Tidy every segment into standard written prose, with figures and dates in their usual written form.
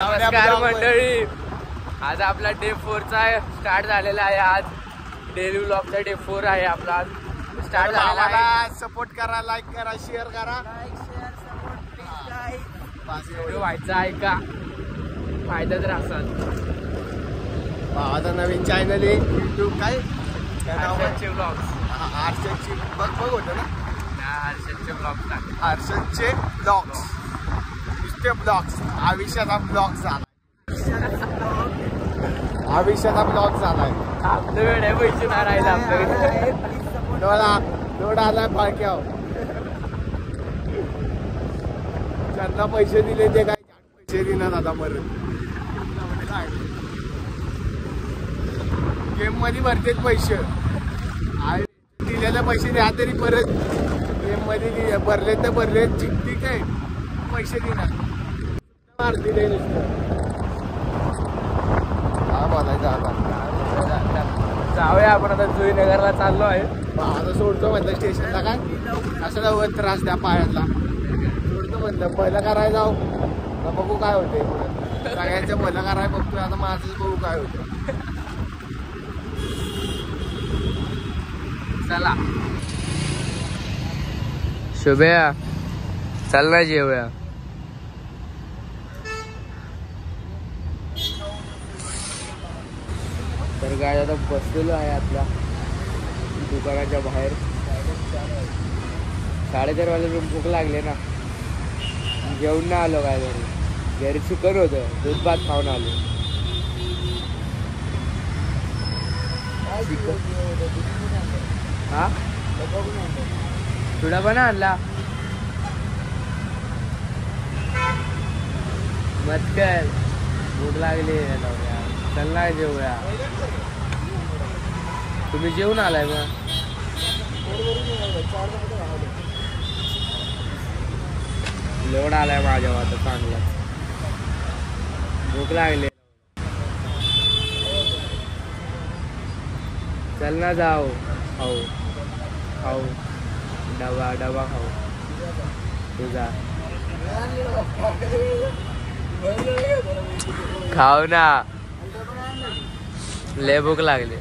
नमस्कार मंडळी, आज आपला डे 4 चा स्टार्ट झालेला आहे। आज डेली व्लॉगचा डे 4 आहे आपला। आज स्टार्ट झालेला आहे। सपोर्ट करा, लाईक करा, शेअर करा। व्हिडिओ व्हायचा आहे का फायदा तर असाल। माझा नवीन चॅनल आहे युट्यूब, काय हर्षदचे व्लॉग्स। हर्षदची बघ होतं ना, हर्षदचे व्लॉग्स। हर्षदचे ब्लॉग्स, नुसते ब्लॉग्स। आयुष्याचा ब्लॉग झाला, आयुष्याचा ब्लॉग झालाय। आपलं वेळ आहे, पैसे नाही राहिले आपल्याकडे। लोड आलाय पाळक्याव। ज्यांना पैसे दिले ते काय पैसे देणार आता परत। गेम मध्ये भरतेच पैसे, दिलेले पैसे द्या तरी परत गेम मध्ये भरले तर भरले, जिंकती काय पैसे देणार मारते नुसतं। हा बोलायचं आता जाऊया आपण आता जुईनगरला चाललो आहे। आता सोडतो म्हणलं स्टेशनला, काय असं जाऊ त्रास द्या पायाला, सोडतो म्हणलं। पहिलं करायला जाऊ तर बघू काय होते, सगळ्यांचं पहिलं करायला बघतोय आता, माझं बघू काय होतं। चला शुभ्या, चल ना जेवूया। तर काय आता बसलेलो आहे आपल्या दुकानाच्या बाहेर। 4:30 वाजता भूक लागले ना, जेवून ना आलो काय घरी चिकन होतं, दूध भात खाऊन आलो। हा तुला पण आणला मत कर, भूक लागली चल ना जेवूया। तुम्ही जेवून आलाय मग? लोड आलाय माझ्या आता चांगला, भूक लागली। चल ना जाऊ, खाऊ खाऊ, डबा खाऊ तुझा, खाऊ ना, लय भूक लागली।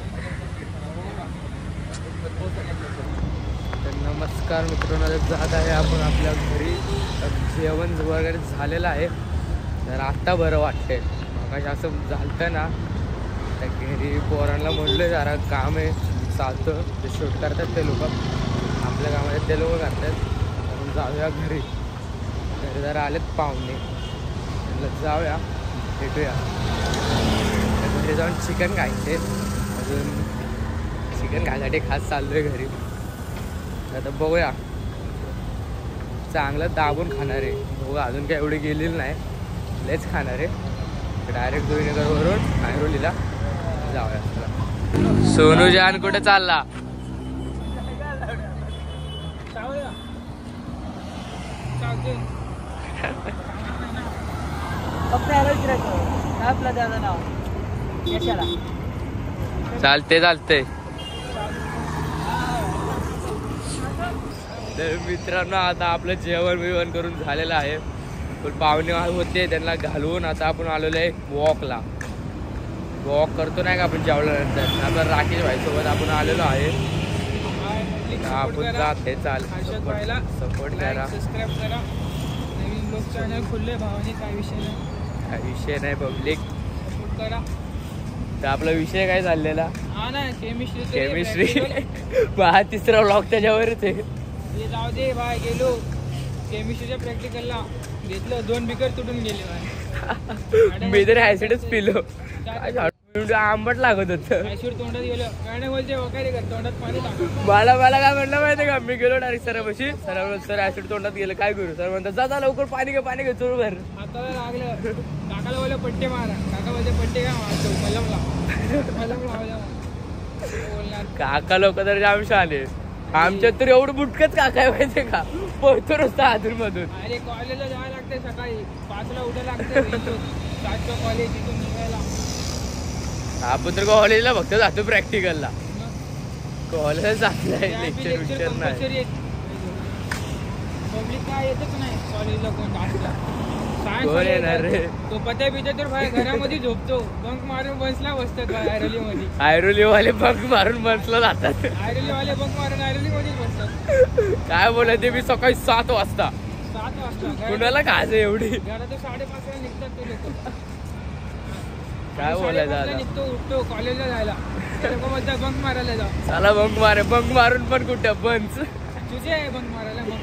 तर नमस्कार मित्रांनो, जात आहे आपण आपल्या घरी। जेवण वगैरे झालेलं आहे, तर आत्ता बरं वाटतंय। मग असं झालं ना, त्या घरी पोरांना म्हणलं जरा काम आहे चालतं, ते शूट करतात ते लोक, आपल्या कामात ते लोक करतात, म्हणून जाऊया घरी। घरी जरा आलेत पाहुणे, म्हटलं जाऊया भेटूया। घरी जाऊन चिकन खायचे, अजून चिकन खायसाठी खास चाललो आहे घरी। आता बघूया, चांगलं दाबून खाणार आहे। बघूया, अजून काय एवढी गेलेली नाही, लयच खाणार आहे। डायरेक्ट जुईनगरवरून ऐरोलीला जाऊया। चला सोनू जान कुठे चालला? चालते चालते। तर मित्रांनो, आता आपलं जेवण बिवण करून झालेलं आहे, पण पाहुणे होते त्यांना घालवून आता आपण आलेलो आहे वॉकला। वॉक करतो नाही का आपण जेवल्यानंतर, आपल्या राकेश भाईसोबत आपण आलेलो आहे। आपण जाते, चाल सपोर्ट करा, सबस्क्राईब करा। नवीन लोक चॅनल खुलले भावानी, काय विषय नाही पब्लिक सपोर्ट करा। तर आपला विषय काय चाललेला? हा ना, केमिस्ट्री। हा तिसरा व्लॉग त्याच्यावरच आहे। ते जाऊ दे भाई, गेलो केमिस्ट्रीच्या प्रॅक्टिकलला, घेतलं 2 बिकर तुटून गेले भाई। मी तर ऍसिडच पिलो, आंबट लागत होत। ऍसिड तोंडात गेलं, काय नाही बोलते वगैरे कर, तोंडात पाणी टाकलं। मला काय म्हणलं माहिती का, मी गेलो डायरेक्ट सरापाशी, सर ऍसिड तोंडात गेलं, काय करू? सर म्हणतात जा लवकर पाणी घे चोर भर। हाताला लागलं, काकाला बोललं पट्टे मारा, काका बोलते पट्टे काय मारतो, मलम लावला। काका लोक तर जाम शाले, आमच्यात तर एवढं बुटकच काका आहे माहितीये का, पोहतो नुसतं आतून मधून। अरे कॉलेजला जायला लागते, सकाळी 5ला उठायला लागते, 7चं कॉलेज, तिथून निघायला। आपण तर कॉलेजला फक्त जातो प्रॅक्टिकलला, कॉलेजला जात नाही, लेक्चर नाही। पब्लिक काय येतच नाही कॉलेजला, कोण डान्सला कोण येणार रे? तो पत्या पित्या तर भाई घरामध्ये झोपतो, बंक मारून बसला बसतात भाई ऐरोली मध्ये. ऐरोलीवाले बंक मारून बसला जातात. ऐरोली वाले बंक मारून ऐरोली मध्येच बसतात. काय बोलायचे मी सकाळी 7 वाजता 7 वाजता कुणाला खायचं एवढी? घरातून 5:30 ला निघतात ते लोक. काय बोलायचं 5:30 ला आता? निघतो, उठतो कॉलेजला जायला. ते लोक म्हणतात बंक मारायला जा. चला बंक मारून पण कुठं बंच. तुझे आहे बंक मारायला मग.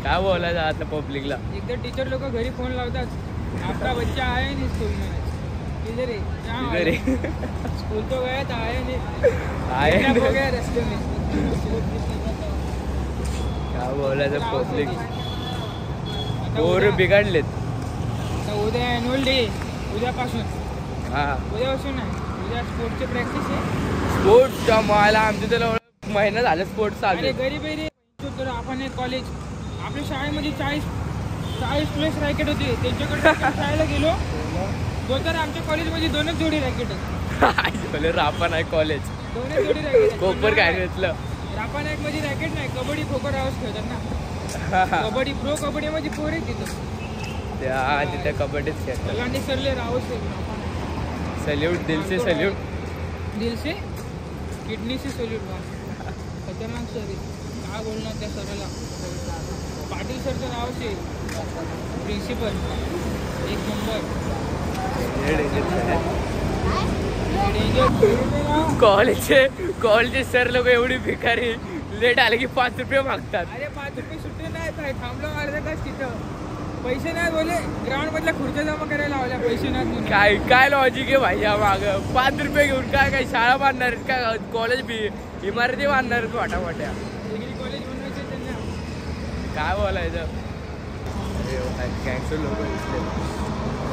काय बोलायचं आता पब्लिकला? एकदा टीचर लोक घरी फोन लावतात, आपला बच्चा आहे नाही स्कूल में. इधर है क्या इधर है. स्कूल तो गया था, आया नहीं. आहे किडनॅप हो गया रस्ते में. काय बोलायचं पब्लिक आता पोर उद्या- बिघडलेत. आता उद्या ॲन्युअल डे, उद्यापासून हा उद्यापासून नाही, उद्या स्पोर्टची प्रॅक्टिस आहे. स्पोर्ट्सच्या मला आमच्या त्याला महिना झाला स्पोर्ट्स चालू अरे आहे. गरीब आहे रे. तर आपण एक कॉलेज, आपल्या शाळेमध्ये 40 प्लस रॅकेट होते, त्यांच्याकडे शाळेला गेलो तो तर आमच्या कॉलेजमध्ये 2च जोडी रॅकेट आहे. रापा नाही कॉलेज 2च जोडी रॅकेट. कोपर काय घेतलं. रापा नाईक मध्ये रॅकेट नाही, कबड्डी खो खो रावस खेळतात ना. कबड्डी प्रो कबड्डी मध्ये पोर आहे तिथं. त्या तिथे कबड्डीच खेळतात. सगळ्यांनी सरले रावस सल्यूट दिलसे सल्यूट. दिल से किडनी से सल्यूट. खतरनाक सर आहे. काय बोलणार त्या सराला. पाटील सरचं नाव आहे, प्रिन्सिपल एक नंबर. कॉलेजचे सर लोक एवढी भिकारी, लेट आले की 5 रुपये मागतात. अरे 5 रुपये सुट्टे नाही काय, थांबलो अर्धा तास तिथं. पैसे नाही बोले, ग्राउंड मधल्या खुर्च्या जमा करायला लावल्या, पैसे नाही म्हणून. काय लॉजिक आहे भाई या माग? 5 रुपये घेऊन काय शाळा बांधणार आहेत का? कॉलेज बी इमारती बांधणार आहेत मोठ्या मोठ्या. डिग्री कॉलेज बनवायचे त्यांना. काय बोलायचं? कॅन्सल लोक दिसले,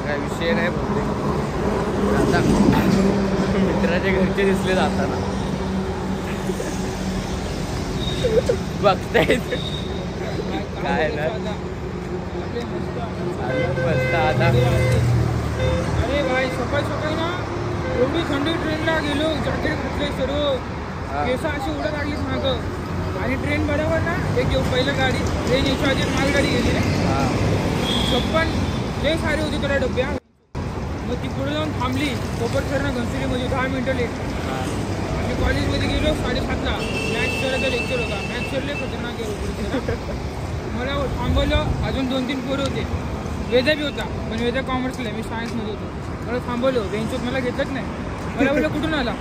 काय विषय नाही. आता मित्राच्या घरचे दिसले जाताना बघतायत काय ना मस्त आता. अरे भाई सकाळी ना एवढी थंडी ट्रेनला गेलो, जॅकेट घातले सर्व, केस अशी उडत लागली मागं. आणि ट्रेन बरोबर ना एक पहिलं गाडी ट्रेन याच्या आधी मालगाडी गेली रे. 56 लय सारे होते तुला डब्या. मग ती पुढे जाऊन थांबली कोपर सर घनसुलीमध्ये 10 मिनिटं लेट. आणि कॉलेजमध्ये गेलो 7:30 ला. मॅथ्स सराचा लेक्चर होता. मॅथ्स सर लय खतरनाक गेलो. मला थांबवलं, अजून 2-3 पोरं होते. वेदा बी होता, पण वेदा कॉमर्सला, मी सायन्समध्ये होतो. मला थांबवलं, बेंचवर मला घेतलंच नाही. मला बोललं कुठून आला?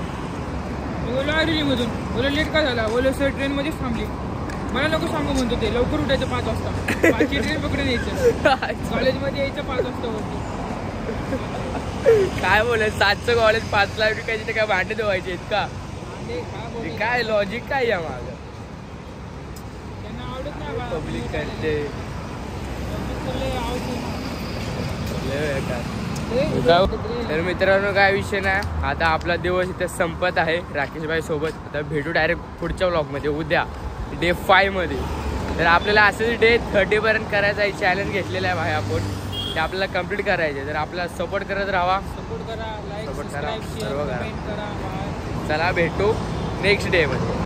मी बोललो ऐरोलीमधून. बोललो लेट का झाला? बोललो सर ट्रेनमध्येच थांबली. मला नको सांगू म्हणतो ते, लवकर उठायचं 5 वाजता. 5ची ट्रेन पकडून यायचं, कॉलेजमध्ये यायचं 5 वाजता वरती. काय बोलायचं? 7चं कॉलेज 5ला विकायचे ते काय भांडे धुवायचे आहेत का? काय लॉजिक काय या माग? त्यांना आवडत नाही पब्लिक करते. तर मित्रांनो काय विषय नाही, आता आपला दिवस इथे संपत आहे राकेशभाई सोबत. आता भेटू डायरेक्ट पुढच्या व्लॉगमध्ये उद्या डे 5 मध्ये. तर आपल्याला असंच डे 30 पर्यंत करायचा आहे. चॅलेंज घेतलेला आहे भाई आपण, ते आपल्याला कम्प्लीट करायचे. तर आपला सपोर्ट करत राहा, सपोर्ट करा, लाईक सपोर्ट करा, सबस्क्राईब सर्व शेअर करा. कमेंट करा. चला भेटू नेक्स्ट डे मध्ये.